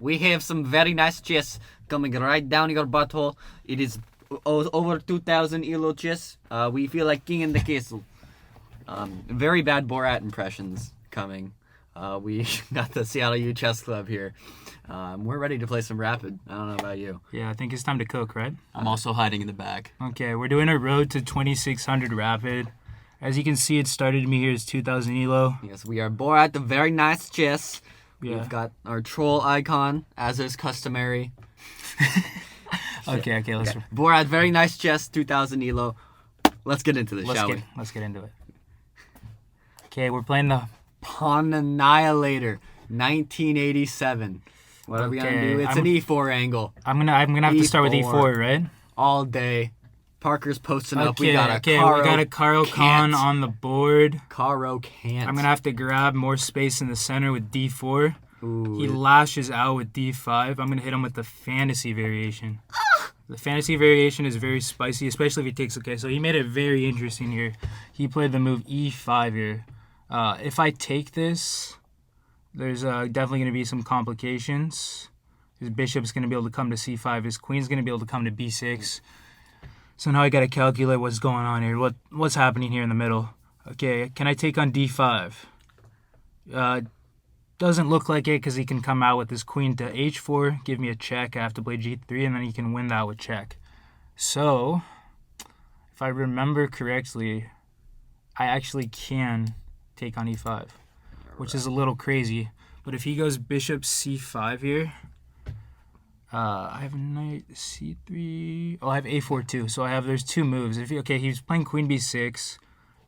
We have some very nice chess coming right down your butthole. It is over 2,000 elo chess. We feel like king in the castle. Very bad Borat impressions coming. We got the Seattle U Chess Club here. We're ready to play some Rapid. I don't know about you. Yeah, I think it's time to cook, right? I'm also hiding in the back. Okay, we're doing a road to 2,600 Rapid. As you can see, it started me here as 2,000 elo. Yes, we are Borat, the very nice chess. Yeah. We've got our troll icon, as is customary. Okay, let's Borat, very nice chess, 2,000 elo. Let's get into this, shall we? Let's get into it. Okay, we're playing the Pawn Annihilator, 1987. What are we gonna do? It's an E4 angle. I'm gonna have to start with E4, right? All day. Parker's posting up. We got a Caro Khan on the board. Caro can't. I'm gonna have to grab more space in the center with D4. Ooh. He lashes out with D5. I'm gonna hit him with the fantasy variation. The fantasy variation is very spicy, especially if he takes. Okay, so he made it very interesting here. He played the move E5 here. If I take this, there's definitely going to be some complications. His bishop's going to be able to come to C5. His queen's going to be able to come to B6. So now I got to calculate what's going on here. What's happening here in the middle? Okay, can I take on D5? Doesn't look like it because he can come out with his queen to H4, give me a check. I have to play G3, and then he can win that with check. So, if I remember correctly, I actually can take on E5, which is a little crazy. But if he goes bishop C5 here, I have knight C3. Oh, I have A4 too. So there's two moves. He's playing queen B6.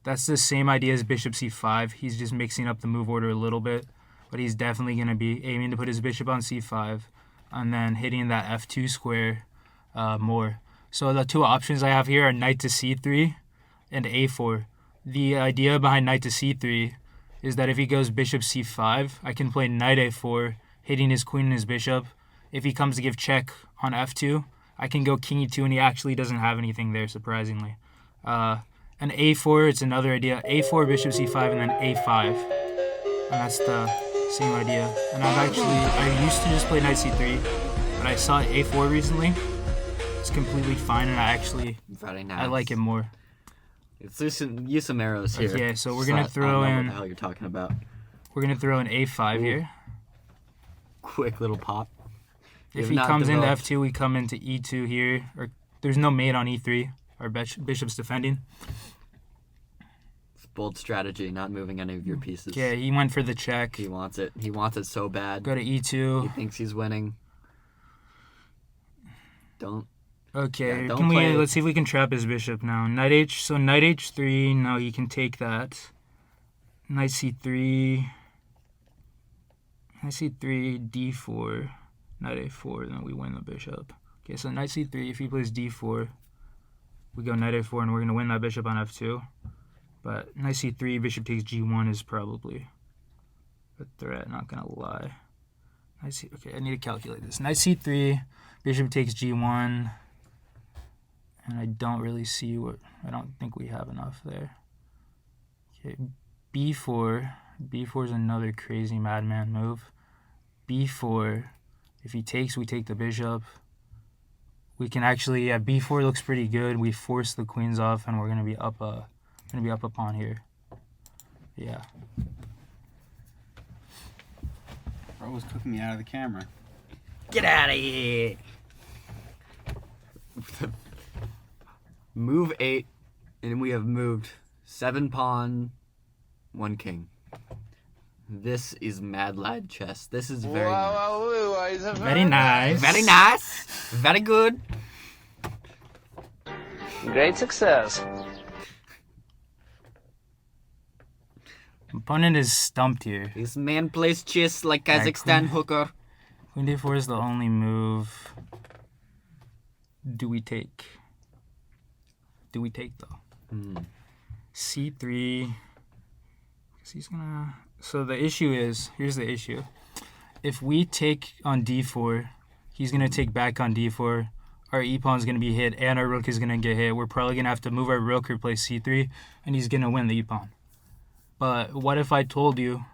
That's the same idea as bishop C5. He's just mixing up the move order a little bit. But he's definitely going to be aiming to put his bishop on C5 and then hitting that F2 square more. So the two options I have here are knight to C3 and A4. The idea behind knight to C3 is that if he goes bishop C5, I can play knight A4, hitting his queen and his bishop. If he comes to give check on F2, I can go king E2, and he actually doesn't have anything there, surprisingly. And A4, it's another idea. A4, bishop C5, and then A5. And that's the same idea. And I used to just play knight C3, but I saw A4 recently. It's completely fine, and Very nice. I like it more. Let's use some arrows here. Okay, so we're gonna throw in. I don't know what the hell you're talking about. We're gonna throw in A5 here. Quick little pop. If he comes into F2, we come into E2 here. Or there's no mate on E3. Our bishop's defending. It's bold strategy, not moving any of your pieces. Yeah, he went for the check. He wants it. He wants it so bad. Go to E2. He thinks he's winning. Don't. Okay, Yeah, don't let's see if we can trap his bishop now. Knight H3, now he can take that. Knight C3, D4, Knight A4, then we win the bishop. Okay, so Knight C3, if he plays D4, we go Knight A4, and we're going to win that bishop on F2. But Knight C3, bishop takes G1 is probably a threat, not going to lie. Okay, I need to calculate this. Knight C3, bishop takes G1. And I don't really see I don't think we have enough there. Okay, B4 is another crazy madman move. B4, if he takes, we take the bishop. We can actually, B4 looks pretty good. We force the queens off, and we're gonna be up a pawn here. Yeah. Bro was cooking me out of the camera. Get out of here. Move 8, and we have moved 7 pawn, 1 king. This is mad lad chess. This is very nice. Very nice. Very nice. Very good. Great success. Opponent is stumped here. This man plays chess like Kazakhstan hooker. Queen D4 is the only move. Do we take though? C3. He's gonna. So the issue is, here's the issue. If we take on D4, he's gonna take back on D4. Our E-pawn's gonna be hit, and our rook is gonna get hit. We're probably gonna have to move our rook or play C3, and he's gonna win the E-pawn. But what if I told you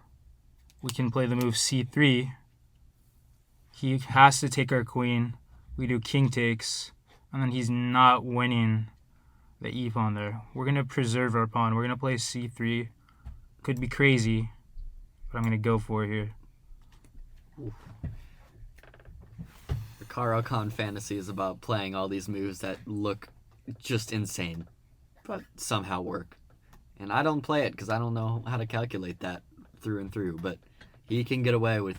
we can play the move C3? He has to take our queen. We do king takes, and then he's not winning the e pawn there. We're gonna preserve our pawn. We're gonna play c3. Could be crazy, but I'm gonna go for it here. The Caro-Kann fantasy is about playing all these moves that look just insane, but somehow work. And I don't play it because I don't know how to calculate that through and through, but he can get away with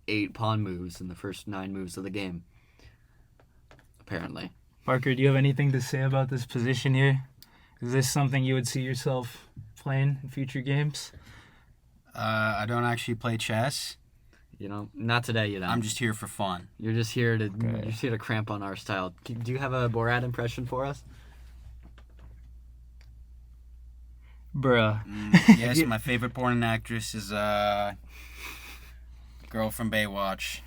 8 pawn moves in the first 9 moves of the game. Apparently. Parker, do you have anything to say about this position here? Is this something you would see yourself playing in future games? I don't actually play chess. You know, not today, you know. I'm just here for fun. You're just here to cramp on our style. Do you have a Borat impression for us? Bruh. Yes, my favorite porn actress is girl from Baywatch.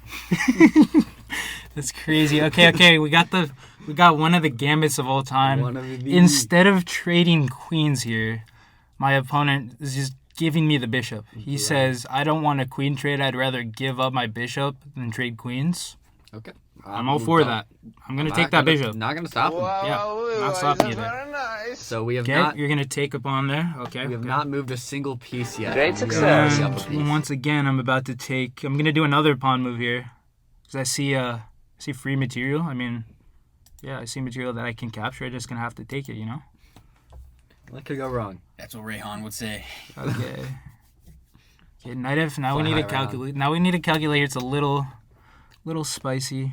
That's crazy. Okay. We got one of the gambits of all time. One of the- Instead of trading queens here, my opponent is just giving me the bishop. He says, I don't want a queen trade. I'd rather give up my bishop than trade queens. Okay. I'm all for that. I'm going to take that bishop. Not going to stop him. Yeah, not stopping you there. So we have Okay, not you're going to take a pawn there. Okay. we have not moved a single piece yet. Great We are success. already up a piece. And once again, I'm going to do another pawn move here. Because I see free material. I mean, yeah, I see material that I can capture. I'm just going to have to take it, you know? What could go wrong? That's what Rayhan would say. Okay. Okay, knight f. Now we Fly need to high calculate. Now we need to calculate. It's a little spicy.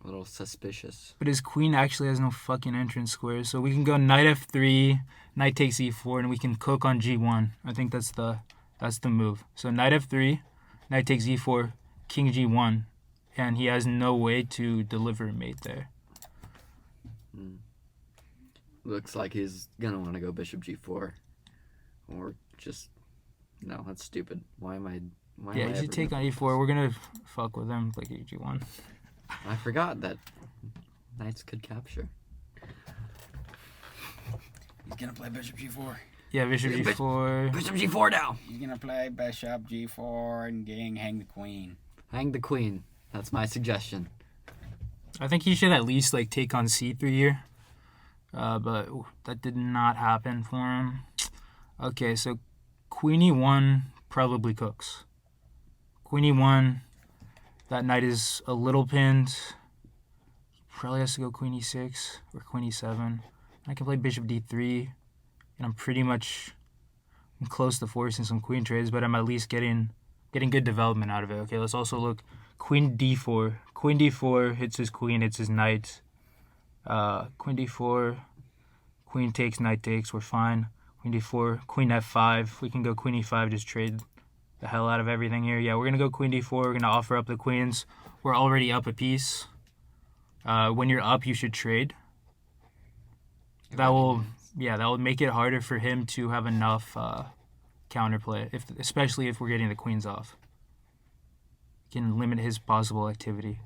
A little suspicious. But his queen actually has no fucking entrance squares. So we can go knight f3, knight takes e4, and we can cook on g1. I think that's the move. So knight f3, knight takes e4, king g1, and he has no way to deliver a mate there. Looks like he's gonna want to go bishop g4, or just no. That's stupid. Why am I? Yeah, you should take on e4. We're gonna fuck with him, like g1. I forgot that knights could capture. He's gonna play bishop g4. Yeah, bishop g4. Bishop g4 now. He's gonna play bishop g4 and hang the queen. Hang the queen. That's my suggestion. I think he should at least like take on c3 here. But that did not happen for him. Okay, so queen e1 probably cooks. Queen e1, that knight is a little pinned. He probably has to go queen e6 or queen e7. I can play bishop d3, and I'm close to forcing some queen trades, but I'm at least getting good development out of it. Okay, let's also look queen d4. Queen d4 hits his queen, hits his knight. Queen d4, queen takes, knight takes, we're fine. Queen d4, queen f5, we can go queen e5, just trade the hell out of everything here. Yeah, we're going to go queen d4, we're going to offer up the queens. We're already up a piece. When you're up, you should trade. That will make it harder for him to have enough counterplay, especially if we're getting the queens off. Can limit his possible activity.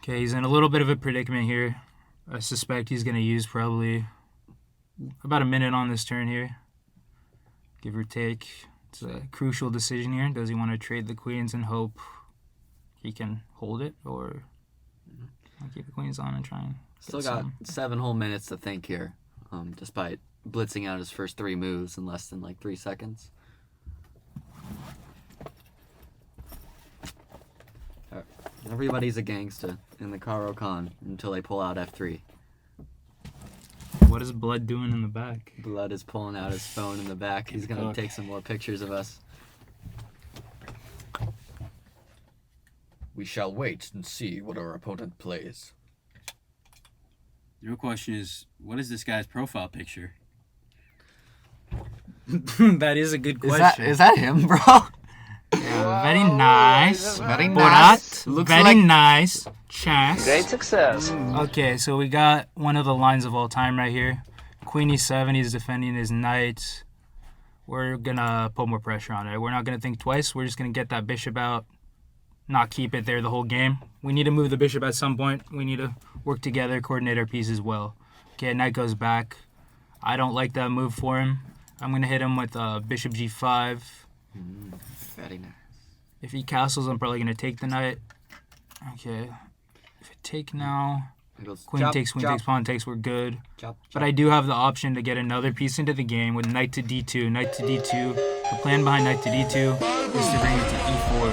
Okay, he's in a little bit of a predicament here. I suspect he's going to use probably about a minute on this turn here, give or take. It's a crucial decision here. Does he want to trade the queens and hope he can hold it, or keep the queens on and try and Still got 7 whole minutes to think here, despite blitzing out his first 3 moves in less than like 3 seconds. Everybody's a gangsta in the Caro-Kann until they pull out F3. What is Blood doing in the back? Blood is pulling out his phone in the back. He's gonna take some more pictures of us. We shall wait and see what our opponent plays. The real question is, what is this guy's profile picture? That is a good question. Is that him, bro? Yeah, very nice. Very Borat, nice. Looks very like nice. Chess. Great success. Okay, so we got one of the lines of all time right here. Queen e7, he's defending his knight. We're gonna put more pressure on it. We're not gonna think twice. We're just gonna get that bishop out, not keep it there the whole game. We need to move the bishop at some point. We need to work together, coordinate our pieces well. Okay, knight goes back. I don't like that move for him. I'm going to hit him with bishop g5. Very nice. If he castles, I'm probably going to take the knight. Okay. If I take now, It goes queen chop, takes, chop, pawn takes, we're good. chop, But chop. I do have the option to get another piece into the game with knight to d2. Knight to d2. The plan behind knight to d2 is to bring it to e4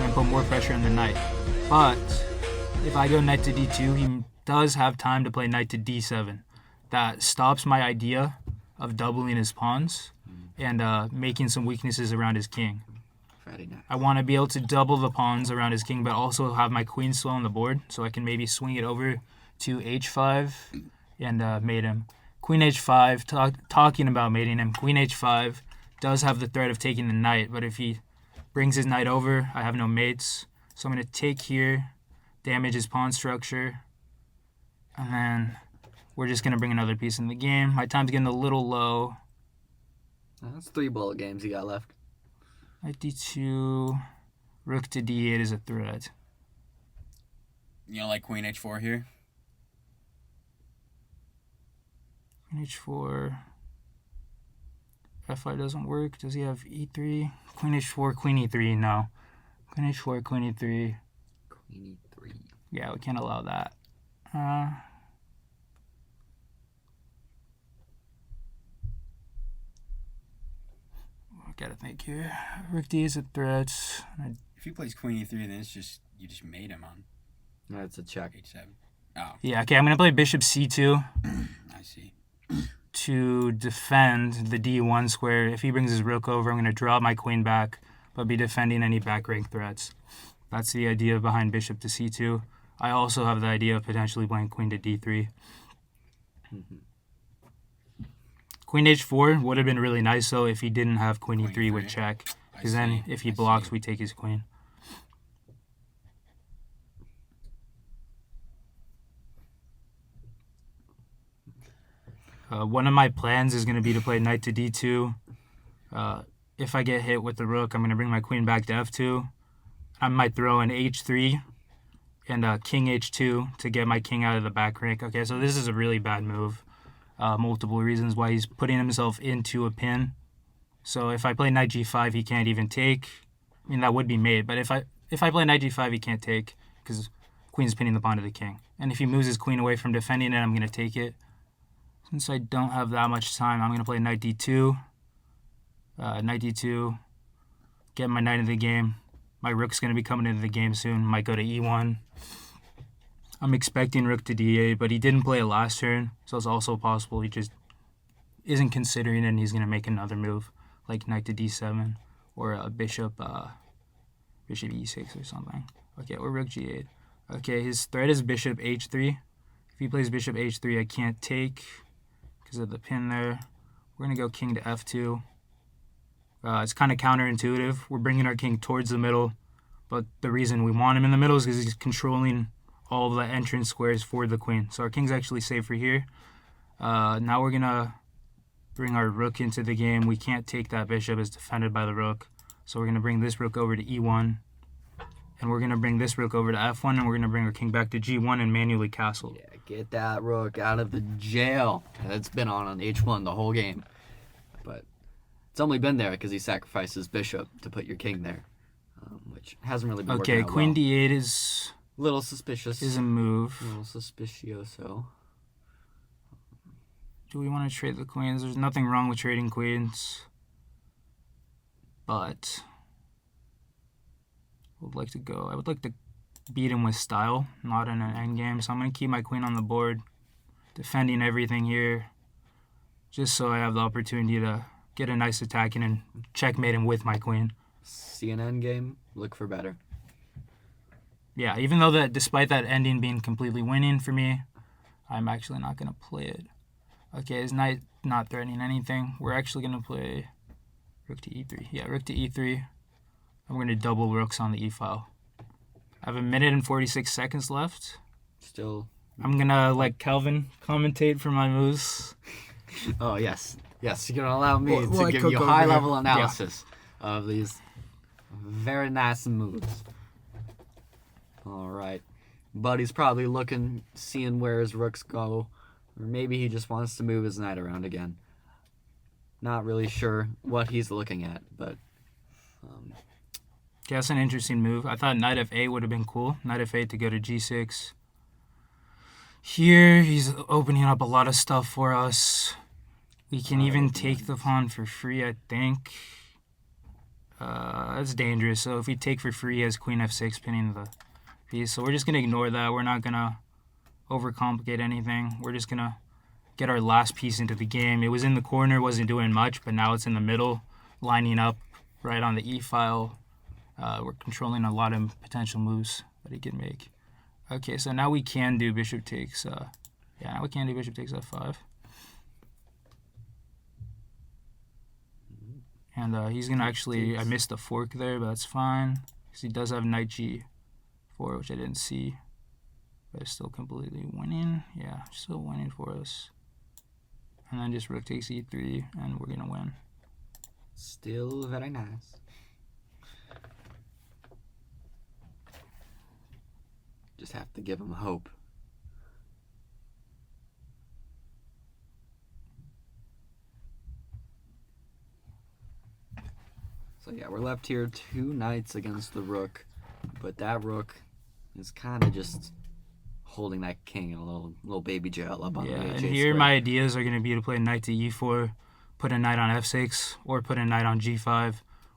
and put more pressure on the knight. But if I go knight to d2, he does have time to play knight to d7. That stops my idea of doubling his pawns and making some weaknesses around his king. Very nice. I want to be able to double the pawns around his king, but also have my queen still on the board, so I can maybe swing it over to h5 and mate him. Queen h5, talking about mating him, queen h5 does have the threat of taking the knight, but if he brings his knight over, I have no mates. So I'm going to take here, damage his pawn structure, and then we're just going to bring another piece in the game. My time's getting a little low. That's 3 bullet games you got left. Knight d2, rook to d8 is a threat. You don't like queen h4 here? Queen h4. F5 doesn't work. Does he have e3? Queen h4, queen e3. No. Queen h4, queen e3. Queen e3. Yeah, we can't allow that. I gotta think here. Rook d is a threat. If he plays queen e3, then it's just you just made him on That's a check. h7. Oh, Yeah, okay, I'm gonna play bishop c2 I see. to defend the d1 square. If he brings his rook over, I'm gonna draw my queen back, but be defending any back rank threats. That's the idea behind bishop to c2. I also have the idea of potentially playing queen to d3. Queen h4 would have been really nice though if he didn't have queen Queen e3 with E3. check, I because then see, if he I blocks, see. we take his queen. One of my plans is going to be to play knight to d2. If I get hit with the rook, I'm going to bring my queen back to f2. I might throw in h3 and king h2 to get my king out of the back rank. Okay, so this is a really bad move. Multiple reasons why he's putting himself into a pin. So if I play knight g5, he can't even take. I mean, that would be mate, but if I play knight g5, he can't take because queen's pinning the pawn to the king. And if he moves his queen away from defending it, I'm going to take it. Since I don't have that much time, I'm going to play knight d2. Knight d2. Get my knight into the game. My rook's going to be coming into the game soon. Might go to e1. I'm expecting rook to d8, but he didn't play it last turn, so it's also possible he just isn't considering it and he's going to make another move, like knight to d7 or bishop e6 or something. Okay, or rook g8. Okay, his threat is bishop h3. If he plays bishop h3, I can't take because of the pin there. We're going to go king to f2. It's kind of counterintuitive. We're bringing our king towards the middle, but the reason we want him in the middle is because he's controlling all of the entrance squares for the queen. So our king's actually safer here. Now we're going to bring our rook into the game. We can't take that bishop. It's defended by the rook. So we're going to bring this rook over to e1. And we're going to bring this rook over to f1. And we're going to bring our king back to g1 and manually castle. Yeah, get that rook out of the jail. It's been on h1 the whole game. But it's only been there because he sacrificed his bishop to put your king there, which hasn't really been working Okay, out queen well. d8 is Little suspicious. a move. Little suspicioso. Do we want to trade the queens? There's nothing wrong with trading queens. But I would like to beat him with style, not in an endgame. So I'm going to keep my queen on the board, defending everything here, just so I have the opportunity to get a nice attack in and checkmate him with my queen. See an endgame, look for better. Yeah, even though that, despite that ending being completely winning for me, I'm actually not going to play it. Okay, his knight not threatening anything. We're actually going to play rook to e3. Yeah, rook to e3. I'm going to double rooks on the e-file. I have 1 minute and 46 seconds left. Still. I'm going to let Calvin commentate for my moves. Oh, yes. Yes, you're going to allow me Well, I to give cook you over high-level here. analysis of these very nice moves. All right. Buddy's probably looking, seeing where his rooks go. Or maybe he just wants to move his knight around again. Not really sure what he's looking at, but Okay, that's an interesting move. I thought knight f8 would have been cool. Knight f8 to go to g6. Here, he's opening up a lot of stuff for us. We can even take the pawn for free, I think. That's dangerous. So if we take for free, he has queen f6 pinning the piece. So we're just going to ignore that. We're not going to overcomplicate anything. We're just going to get our last piece into the game. It was in the corner, wasn't doing much, but now it's in the middle, lining up right on the e file. We're controlling a lot of potential moves that he can make. Okay, so now we can do bishop takes. Now we can do bishop takes f5. And he's gonna actually, I missed the fork there, but that's fine. Because he does have knight g4, which I didn't see. But it's still completely winning. Yeah, still winning for us. And then just rook takes e3, and we're gonna win. still very nice. Just have to give him hope. So yeah, we're left here 2 knights against the rook, but that rook is kind of just holding that king in a little baby jail up on the And HA here square. my ideas are going to be to play knight to e4, put a knight on f6, or put a knight on g5.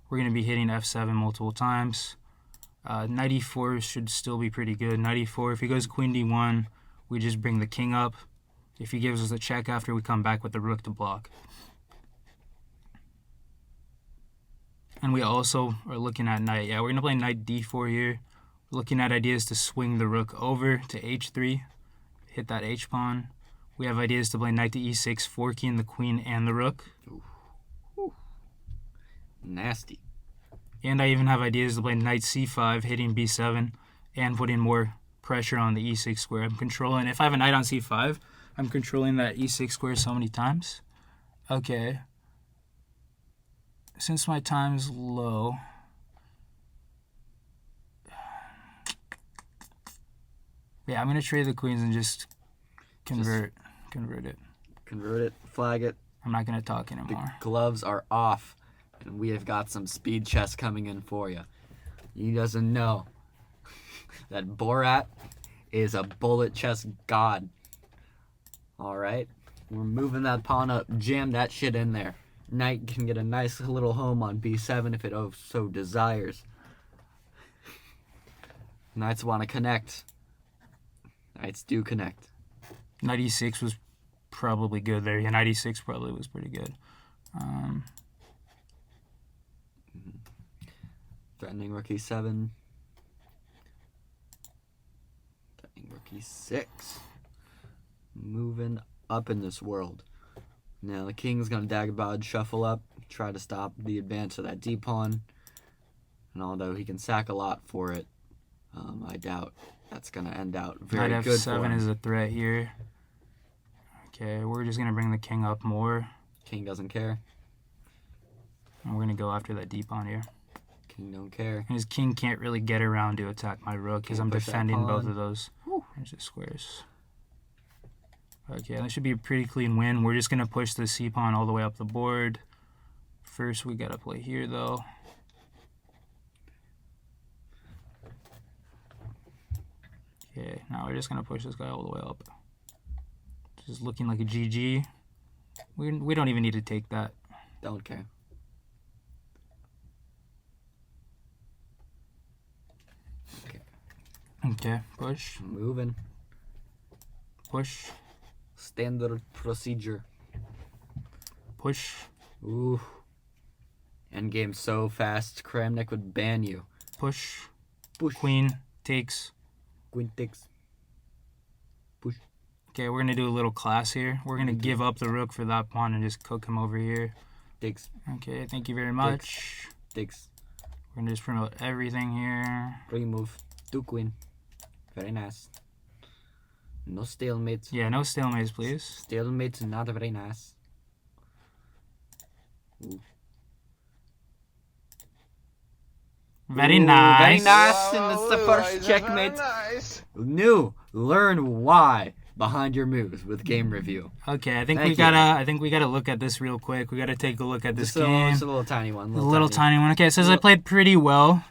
We're going to be hitting f7 multiple times. Knight e4 should still be pretty good. Knight e4, if he goes queen d1, we just bring the king up. If he gives us a check after, we come back with the rook to block. And we also are looking at knight. Yeah, we're going to play knight d4 here. We're looking at ideas to swing the rook over to h3, hit that h-pawn. We have ideas to play knight to e6, forking the queen and the rook. Nasty. And I even have ideas to play knight c5, hitting b7, and putting more pressure on the e6 square. I'm controlling, if I have a knight on c5, I'm controlling that e6 square so many times. Okay. Since my time's low, yeah, I'm going to trade the queens and just convert it. Convert it, flag it. I'm not going to talk The anymore. gloves are off, and we have got some speed chess coming in for you. He doesn't know that Borat is a bullet chess god. All right, we're moving that pawn up, jam that shit in there. Knight can get a nice little home on b7 if it so desires. Knights want to connect. Knights do connect. Knight e6 was probably good there. Yeah, knight e6 probably was pretty good. Threatening rook e7. Threatening rook e6. Moving up in this world. Now the king's going to Dagobah shuffle up, try to stop the advance of that d-pawn. And although he can sack a lot for it, I doubt that's going to end out very Knight good for f7 him. is a threat here. Okay, we're just going to bring the king up more. King doesn't care. And we're going to go after that d-pawn here. King don't care. And his king can't really get around to attack my rook because I'm Can't push that defending both pawn. of those squares. Okay, that should be a pretty clean win. We're just going to push the c-pawn all the way up the board. First, we got to play here, though. Okay, now we're just going to push this guy all the way up. Just looking like a GG. We don't even need to take that. Don't care. Okay, push, Moving. push, Standard procedure. push, Ooh. Endgame so fast, Kramnik would ban you. push. Push. Queen takes. Queen takes. Push. Okay, we're going to do a little class here. We're going to give up the rook for that pawn and just cook him over here. Takes. Okay, thank you very much. Takes. We're going to just promote everything here. Remove. 2 queen. Very nice. No stalemate. Yeah, no stalemates, please. Stalemate not very nice. Ooh. Very Ooh, nice. Very nice, and it's the first checkmate. Learn why behind your moves with game review. Okay, I think Thank we you. gotta look at this real quick. We gotta take a look at this game. Just a little tiny one. A little tiny one. Okay, it says I played pretty well.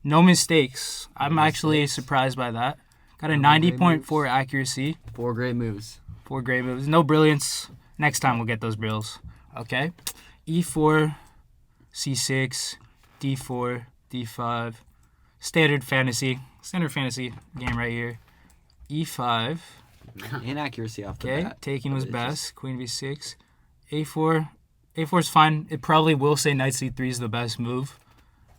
No mistakes. I'm actually surprised by that. Got a 90.4 accuracy. 4 great moves. 4 great moves. No brilliance. Next time we'll get those brills. Okay. E4, C6, D4, D5. Standard fantasy game right here. E5. Inaccuracy off the Okay. bat. Taking was But it's best. Queen V6. A4. A4 is fine. It probably will say Knight C3 is the best move.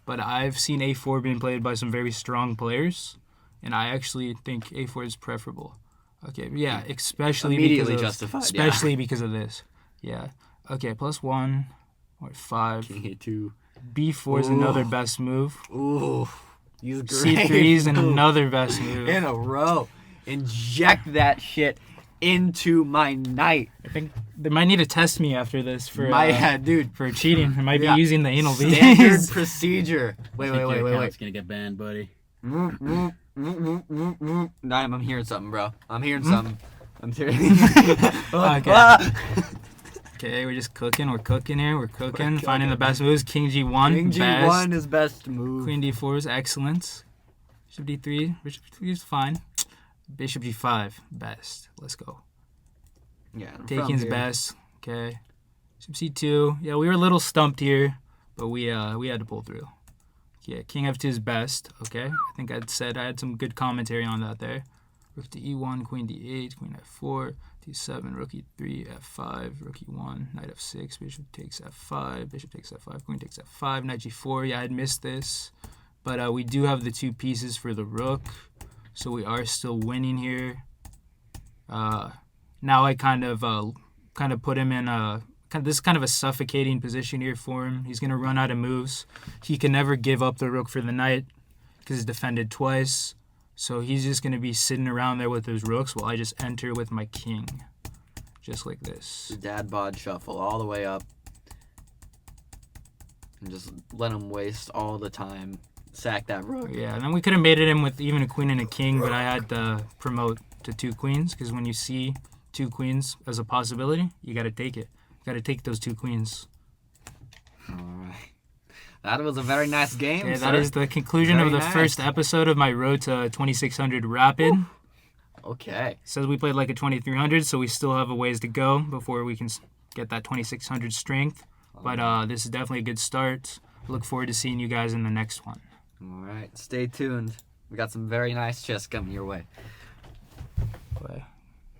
But I've seen A4 being played by some very strong players, and I actually think A4 is preferable. Okay, yeah, especially Immediately because justified, especially because of this. Yeah. Okay, +1 or 5. King A2. B4 is Ooh. another best move. Ooh. These great C3 is moves. another best move. In a row. Inject that shit into my knight. I think they might need to test me after this for Dude. for cheating. I might Yeah. be using the anal Standard beads. procedure. Wait. It's gonna get banned, buddy. I'm hearing something, bro. I'm hearing something. I'm hearing. Okay. Okay, we're just cooking. We're cooking here. We're cooking. Finding the best moves. King G1. King best. G1 is best move. Queen D4 is excellent. Bishop D3. Bishop D3 is fine. Bishop G5. Best. Let's go. Yeah. from Taking's here. best. Okay. Bishop C2. Yeah, we were a little stumped here, but we had to pull through. Yeah, King F2 is best. Okay. I think I had some good commentary on that there. Rook to E1, Queen D8, Queen F4, D7, Rook E3, F5, Rook E1, Knight F6, Bishop takes F5, Bishop takes F5, Queen takes F5, Knight G4. Yeah, I had missed this, but we do have the 2 pieces for the Rook, so we are still winning here. Now I kind of put him in this is kind of a suffocating position here for him. He's gonna run out of moves. He can never give up the Rook for the Knight because he's defended twice. So he's just going to be sitting around there with his rooks while I just enter with my king. Just like this. Dad bod shuffle all the way up. And just let him waste all the time. Sack that rook. Yeah, and then we could have made it in with even a queen and a king, but I had to promote to 2 queens because when you see 2 queens as a possibility, you got to take it. You got to take those 2 queens. All right. That was a very nice game. Yeah, sir. that is the conclusion Very of the nice. first episode of my road to 2600 rapid. Okay. Says we played like a 2300, so we still have a ways to go before we can get that 2600 strength. But this is definitely a good start. Look forward to seeing you guys in the next one. All right. Stay tuned. We got some very nice chess coming your way. Bye.